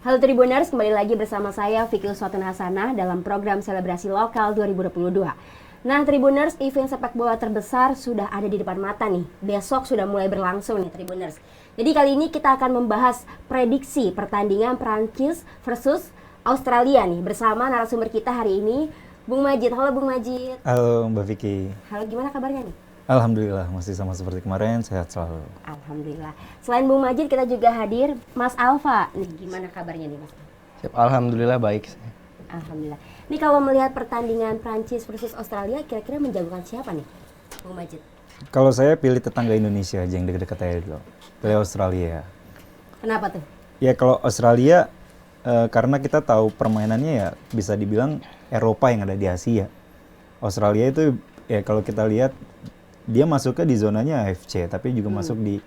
Halo Tribuners, kembali lagi bersama saya Vicky Uswatun Hasanah dalam program Selebrasi Lokal 2022. Nah Tribuners, event sepak bola terbesar sudah ada di depan mata nih. Besok sudah mulai berlangsung nih Tribuners. Jadi kali ini kita akan membahas prediksi pertandingan Prancis versus Australia nih bersama narasumber kita hari ini, Bung Majid. Halo Bung Majid. Halo Mbak Vicky. Halo, gimana kabarnya nih? Alhamdulillah, masih sama seperti kemarin, sehat selalu. Alhamdulillah. Selain Bung Majid, kita juga hadir Mas Alfa. Nih, gimana kabarnya nih Mas? Siap, alhamdulillah baik. Alhamdulillah. Nih kalau melihat pertandingan Prancis versus Australia, kira-kira menjagokan siapa nih, Bung Majid? Kalau saya pilih tetangga Indonesia aja yang dekat-dekat aja dulu. Pilih Australia. Kenapa tuh? Ya kalau Australia, karena kita tahu permainannya ya bisa dibilang Eropa yang ada di Asia. Australia itu ya kalau kita lihat dia masuknya di zonanya AFC, tapi juga masuk di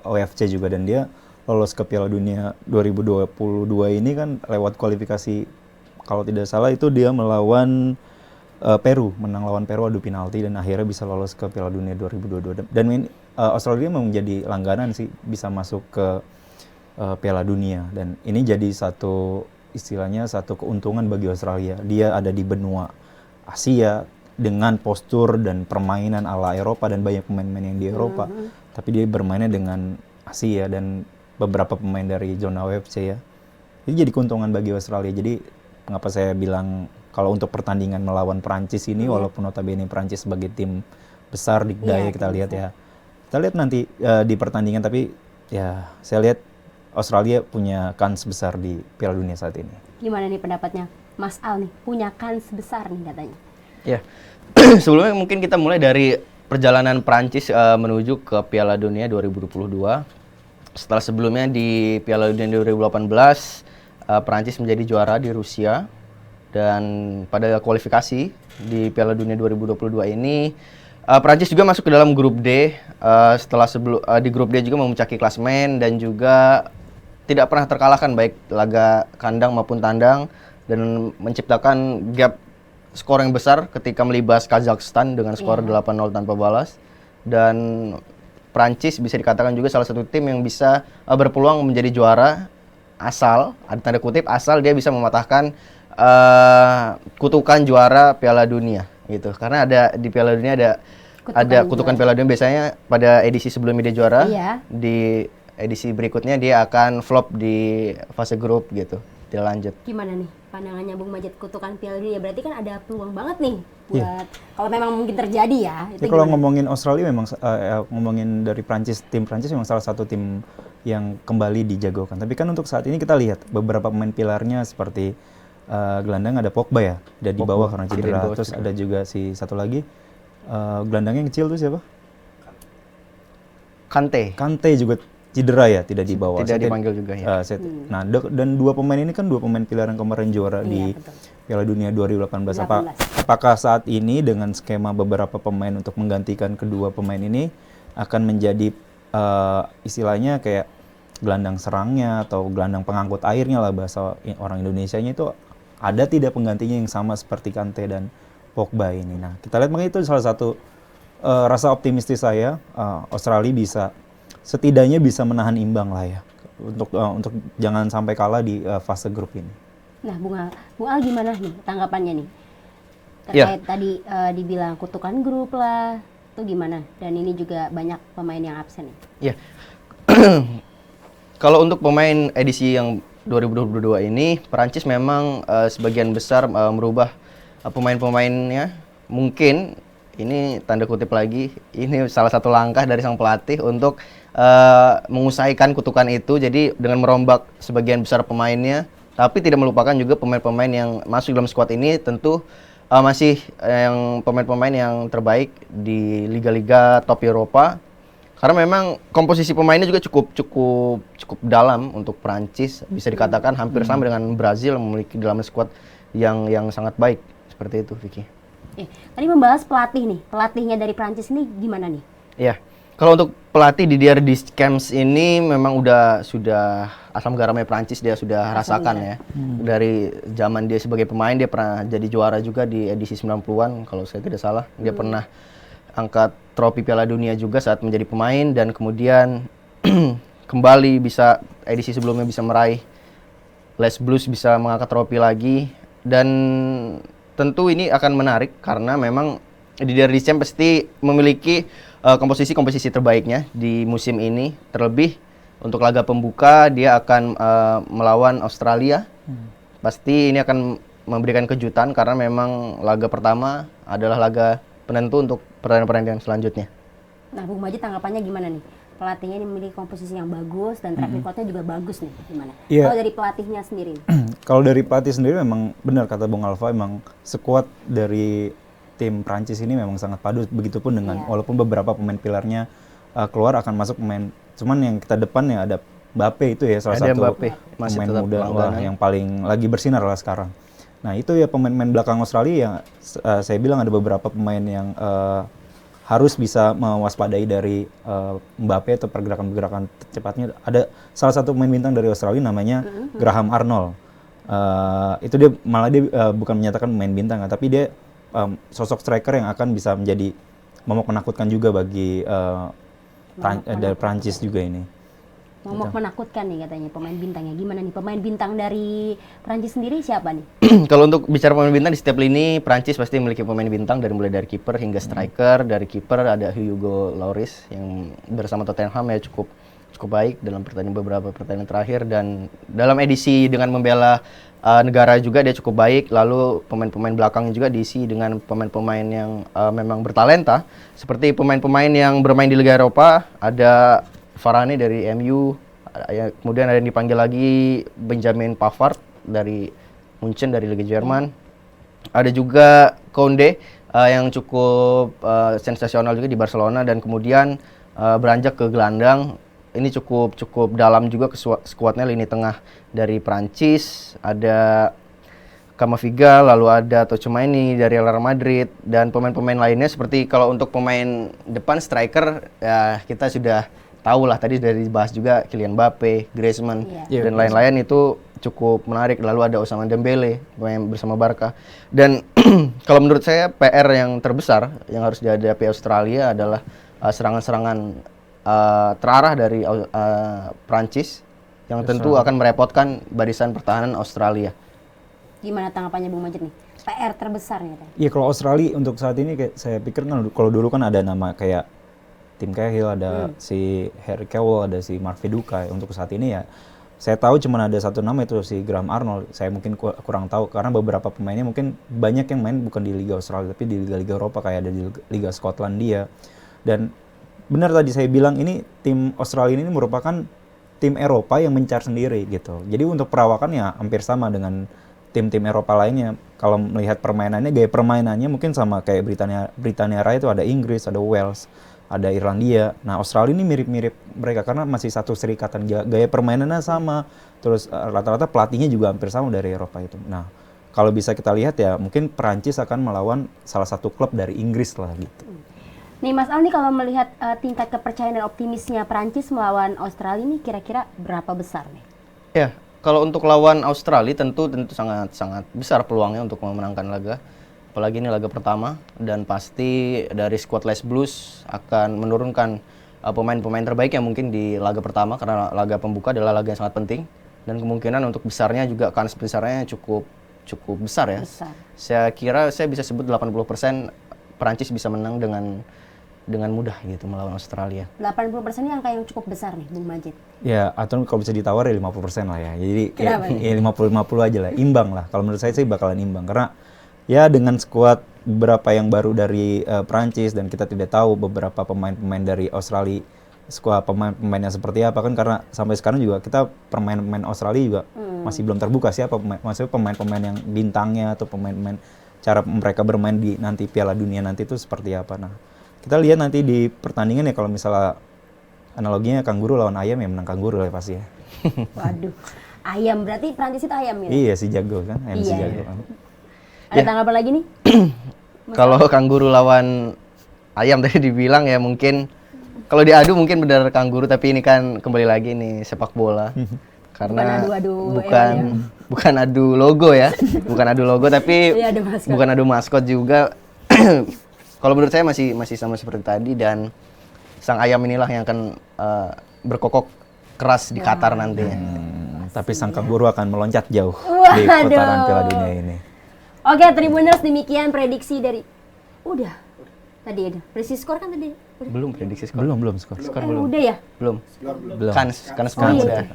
UFC juga, dan dia lolos ke Piala Dunia 2022 ini kan lewat kualifikasi, kalau tidak salah itu dia melawan Peru, menang lawan Peru adu penalti dan akhirnya bisa lolos ke Piala Dunia 2022. Dan Australia memang menjadi langganan sih bisa masuk ke Piala Dunia, dan ini jadi satu istilahnya satu keuntungan bagi Australia. Dia ada di benua Asia dengan postur dan permainan ala Eropa dan banyak pemain-pemain yang di Eropa, tapi dia bermainnya dengan Asia dan beberapa pemain dari zona UFC ya. Ini jadi keuntungan bagi Australia. Jadi mengapa saya bilang kalau untuk pertandingan melawan Prancis ini, walaupun notabene Prancis sebagai tim besar di daya kita lihat ya, kita lihat nanti di pertandingan, tapi ya saya lihat Australia punya kans besar di Piala Dunia saat ini. Gimana nih pendapatnya Mas Al nih? Punya kans besar nih katanya. Ya, sebelumnya mungkin kita mulai dari perjalanan Prancis menuju ke Piala Dunia 2022. Setelah sebelumnya di Piala Dunia 2018, Prancis menjadi juara di Rusia. Dan pada kualifikasi di Piala Dunia 2022 ini, Prancis juga masuk ke dalam grup D. Di grup D juga memuncaki klasemen dan juga tidak pernah terkalahkan baik laga kandang maupun tandang, dan menciptakan gap skor yang besar ketika melibas Kazakhstan dengan skor 8-0 tanpa balas. Dan Prancis bisa dikatakan juga salah satu tim yang bisa berpeluang menjadi juara asal, ada tanda kutip, asal dia bisa mematahkan kutukan juara Piala Dunia gitu. Karena ada di Piala Dunia ada kutukan Piala Dunia, biasanya pada edisi sebelumnya dia juara, di edisi berikutnya dia akan flop di fase grup gitu. Dia lanjut. Gimana nih pandangannya Bung Majid, kutukan Piala Dunia? Berarti kan ada peluang banget nih buat kalau memang mungkin terjadi ya. Itu kalau ngomongin Australia memang ngomongin dari Prancis, tim Prancis memang salah satu tim yang kembali dijagokan. Tapi kan untuk saat ini kita lihat beberapa pemain pilarnya seperti gelandang ada Pogba ya, ada di bawah karena cedera. Terus ada juga si satu lagi gelandang yang kecil tuh siapa? Kante juga cedera ya, tidak dibawa. Tidak dipanggil juga ya. Nah, dan dua pemain ini kan dua pemain pilar yang kemarin juara di Piala Dunia 2018. Apakah saat ini dengan skema beberapa pemain untuk menggantikan kedua pemain ini akan menjadi istilahnya kayak gelandang serangnya atau gelandang pengangkut airnya lah bahasa orang Indonesianya, itu ada tidak penggantinya yang sama seperti Kante dan Pogba ini? Nah, kita lihat makanya itu salah satu rasa optimistis saya, Australia bisa setidaknya bisa menahan imbang lah ya untuk jangan sampai kalah di fase grup ini. Nah, Bung Al gimana nih tanggapannya nih terkait tadi dibilang kutukan grup lah, itu gimana? Dan ini juga banyak pemain yang absen nih. Iya. Kalau untuk pemain edisi yang 2022 ini, Perancis memang sebagian besar merubah pemain-pemainnya. Mungkin ini tanda kutip lagi, ini salah satu langkah dari sang pelatih untuk mengusahakan kutukan itu. Jadi dengan merombak sebagian besar pemainnya, tapi tidak melupakan juga pemain-pemain yang masuk dalam skuad ini tentu masih yang pemain-pemain yang terbaik di liga-liga top Eropa. Karena memang komposisi pemainnya juga cukup dalam untuk Prancis, bisa dikatakan hampir sama dengan Brazil, memiliki dalam skuad yang sangat baik seperti itu, Vicky. Tadi membahas pelatihnya dari Prancis ini gimana nih? Iya, kalau untuk pelatih Didier Deschamps ini memang sudah asam garamnya Prancis dia sudah rasakan ya. Dari zaman dia sebagai pemain, dia pernah jadi juara juga di edisi 90-an kalau saya tidak salah. Dia pernah angkat trofi Piala Dunia juga saat menjadi pemain, dan kemudian kembali bisa edisi sebelumnya bisa meraih Les Blues bisa mengangkat trofi lagi, dan tentu ini akan menarik karena memang Didier Deschamps pasti memiliki komposisi-komposisi terbaiknya di musim ini. Terlebih untuk laga pembuka dia akan melawan Australia. Pasti ini akan memberikan kejutan karena memang laga pertama adalah laga penentu untuk pertandingan selanjutnya. Nah, Bung Majid tanggapannya gimana nih? Pelatihnya ini memiliki komposisi yang bagus dan track recordnya juga bagus nih, gimana? Iya. Kalau dari pelatihnya sendiri? Kalau dari pelatih sendiri memang benar kata Bung Alfa, memang skuad dari tim Prancis ini memang sangat padu. Begitupun dengan walaupun beberapa pemain pilarnya keluar akan masuk pemain. Cuman yang kita depan ya ada Mbappe itu ya salah Ada satu Mbappe, masih pemain tetap muda langganan. yang paling lagi bersinar lah sekarang. Nah itu ya pemain-pemain belakang Australia yang saya bilang ada beberapa pemain yang harus bisa mewaspadai dari Mbappe atau pergerakan-pergerakan cepatnya. Ada salah satu pemain bintang dari Australia namanya Graham Arnold. Itu dia malah dia bukan menyatakan pemain bintang, tapi dia sosok striker yang akan bisa menjadi momok menakutkan juga bagi dari Prancis juga ini. Momok menakutkan nih katanya pemain bintangnya. Gimana nih pemain bintang dari Prancis sendiri siapa nih? Kalau untuk bicara pemain bintang di setiap lini, Prancis pasti memiliki pemain bintang mulai dari kiper hingga striker. Dari kiper ada Hugo Lloris yang bersama Tottenham ya cukup baik dalam beberapa pertandingan terakhir, dan dalam edisi dengan membela negara juga dia cukup baik. Lalu pemain-pemain belakang juga diisi dengan pemain-pemain yang memang bertalenta, seperti pemain-pemain yang bermain di Liga Eropa. Ada Varane dari MU, kemudian ada yang dipanggil lagi Benjamin Pavard dari Munchen dari Liga Jerman. Ada juga Koundé yang cukup sensasional juga di Barcelona, dan kemudian beranjak ke gelandang. Ini cukup dalam juga skuadnya lini tengah dari Prancis. Ada Camavinga, lalu ada Tchouaméni dari Real Madrid, dan pemain-pemain lainnya seperti kalau untuk pemain depan striker ya kita sudah tahu lah, tadi dari dibahas juga Kylian Mbappe, Griezmann, dan lain-lain itu cukup menarik. Lalu ada Ousmane Dembele yang bersama Barca. Dan kalau menurut saya PR yang terbesar yang harus dihadapi Australia adalah serangan-serangan terarah dari Prancis yang tentu akan merepotkan barisan pertahanan Australia. Gimana tanggapannya Bung Majid nih? PR terbesar nih katanya. Iya kalau Australia untuk saat ini kayak saya pikir kan kalau dulu kan ada nama kayak Tim Cahill, ada si Harry Kewell, ada si Mark Viduka. Untuk saat ini ya saya tahu cuma ada satu nama itu si Graham Arnold. Saya mungkin kurang tahu karena beberapa pemainnya mungkin banyak yang main bukan di Liga Australia tapi di Liga Eropa, kayak ada di Liga Skotlandia. Dan benar tadi saya bilang ini tim Australia ini merupakan tim Eropa yang mencar sendiri gitu. Jadi untuk perawakan ya hampir sama dengan tim-tim Eropa lainnya. Kalau melihat permainannya, gaya permainannya mungkin sama kayak Britania Raya itu ada Inggris, ada Wales, ada Irlandia. Nah Australia ini mirip-mirip mereka karena masih satu serikatan, gaya permainannya sama. Terus rata-rata pelatihnya juga hampir sama dari Eropa itu. Nah kalau bisa kita lihat ya mungkin Perancis akan melawan salah satu klub dari Inggris lah gitu. Nih Mas Al nih kalau melihat tingkat kepercayaan dan optimisnya Prancis melawan Australia ini kira-kira berapa besar nih? Ya, kalau untuk lawan Australia tentu sangat besar peluangnya untuk memenangkan laga. Apalagi ini laga pertama, dan pasti dari skuad Les Blues akan menurunkan pemain-pemain terbaik yang mungkin di laga pertama, karena laga pembuka adalah laga yang sangat penting, dan kemungkinan untuk besarnya juga kans besarnya cukup besar ya. Besar. Saya kira saya bisa sebut 80% Perancis bisa menang dengan mudah gitu melawan Australia. 80% ini angka yang cukup besar nih Bung Majid. Ya, atau kalau bisa ditawar ya 50% lah ya. Jadi Kenapa ya 50-50 aja lah, imbang lah. Kalau menurut saya sih bakalan imbang karena ya dengan skuad beberapa yang baru dari Prancis, dan kita tidak tahu beberapa pemain-pemain dari Australia skuad pemain-pemainnya seperti apa kan, karena sampai sekarang juga kita pemain Australia juga masih belum terbuka siapa maksudnya pemain-pemain yang bintangnya atau pemain-pemain cara mereka bermain di nanti Piala Dunia nanti itu seperti apa. Nah, kita lihat nanti di pertandingan ya, kalau misalnya analoginya kanguru lawan ayam ya menang kanguru lah pasti ya. Waduh. Ayam berarti Prancis itu ayam ya? Iya si jago kan, ayam si Iya. jago kan. Ada tanggapan lagi nih? Kalau kanguru lawan ayam tadi dibilang ya mungkin kalau diadu mungkin benar kanguru, tapi ini kan kembali lagi nih sepak bola. Karena bukan adu logo ya. Bukan adu logo tapi Iya, adu maskot. bukan adu maskot juga. Kalau menurut saya masih sama seperti tadi, dan sang ayam inilah yang akan berkokok keras di Qatar nanti. Tapi sang kanguru akan meloncat jauh di Waduh. putaran Piala Dunia ini. Oke, Tribuners, demikian prediksi dari udah. Tadi ada. Prediksi skor kan tadi? Udah. Belum prediksi skor. Belum skor. Belum. Udah ya? Belum. Belum. Kan skor iya. udah.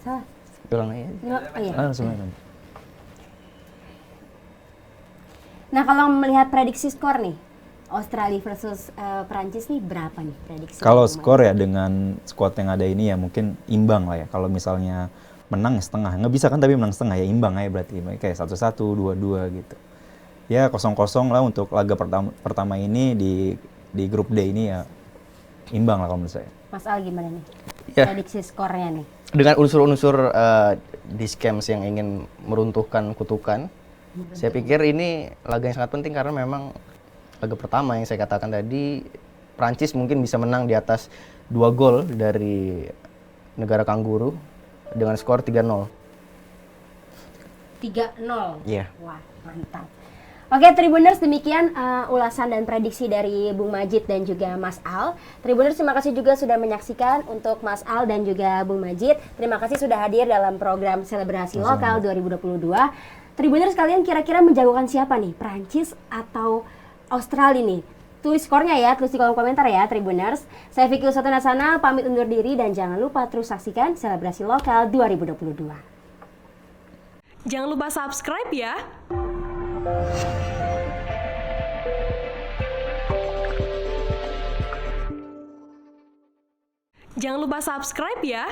Salah. Ulang aja. Oh, iya. Langsung aja. Nah, kalau melihat prediksi skor nih, Australia versus Prancis nih berapa nih prediksi? Kalau skor ya dengan skuad yang ada ini ya mungkin imbang lah ya. Kalau misalnya menang ya setengah, nggak bisa kan tapi menang setengah ya imbang aja berarti. Kayak 1-1, 2-2 gitu. Ya 0-0 lah untuk laga pertama ini di grup D ini ya imbang lah kalau menurut saya. Mas Al gimana nih? Ya. Prediksi skornya nih. Dengan unsur-unsur Discams yang ingin meruntuhkan kutukan, saya pikir ini laga yang sangat penting karena memang laga pertama yang saya katakan tadi, Prancis mungkin bisa menang di atas 2 gol dari negara kanguru dengan skor 3-0. 3-0. Iya. Wah, mantap. Oke, Tribuners, demikian ulasan dan prediksi dari Bung Majid dan juga Mas Al. Tribuners, terima kasih juga sudah menyaksikan untuk Mas Al dan juga Bung Majid. Terima kasih sudah hadir dalam program Selebrasi Lokal 2022. Tribuners, kalian kira-kira menjagokan siapa nih? Prancis atau Australia nih? Tulis skornya ya, tulis di kolom komentar ya, Tribuners. Saya Vicky Uswatana pamit undur diri dan jangan lupa terus saksikan Selebrasi Lokal 2022. Jangan lupa subscribe ya. Jangan lupa subscribe ya.